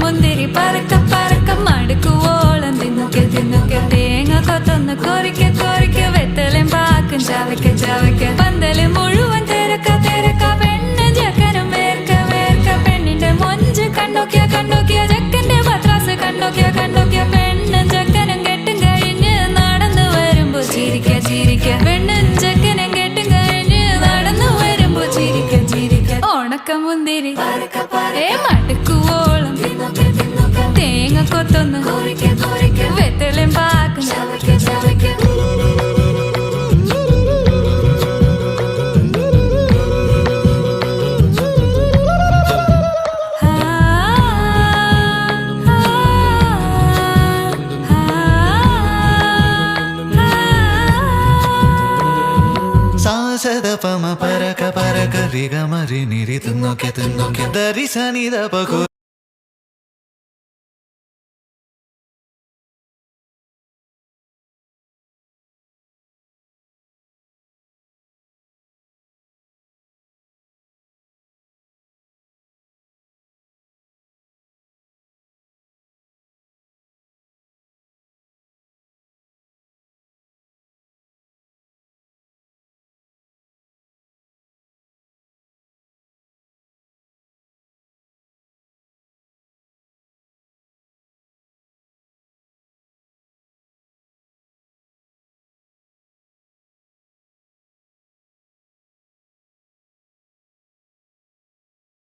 മുന്തിരി പറക്ക പറക്ക മടുക്കുവോളം തിന്നുക്കെ തിന്നുക്കെ തേങ്ങ കൊത്തൊന്ന് കൊറിക്ക കൊറിക്ക വെത്തലും പാക്കും ചവയ്ക്ക ചവയ്ക്ക പന്തല് മുഴുവൻ തിരക്ക തിരക്ക പെണ്ണ് ജക്കനും വേർക്ക വേർക്ക പെണ്ണിന്റെ മൊഞ്ച് കണ്ടോക്കിയ കണ്ടോക്കിയ ജക്കന്റെ പത്രാസ് കണ്ടോക്കിയ കണ്ടോക്കിയ പെണ്ണും ജക്കനും കെട്ടും കഴിഞ്ഞ് നടന്നു വരുമ്പോ ചിരിക്ക ചിരിക്ക പെണ്ണും ജക്കനും കെട്ടും കഴിഞ്ഞ് നടന്നു വരുമ്പോ ചിരിക്ക ചിരിക്ക ഉണക്ക മുന്തിരി മടുക്കുവോളം തേങ്ങ കൊത്തൊന്ന് വെത്തലും പാക്കും സാസദപമ പരക പരക രിഗമരി നിരി തിന്നൊക്കെ തിന്നൊക്കെ ദരി സനിദ പകു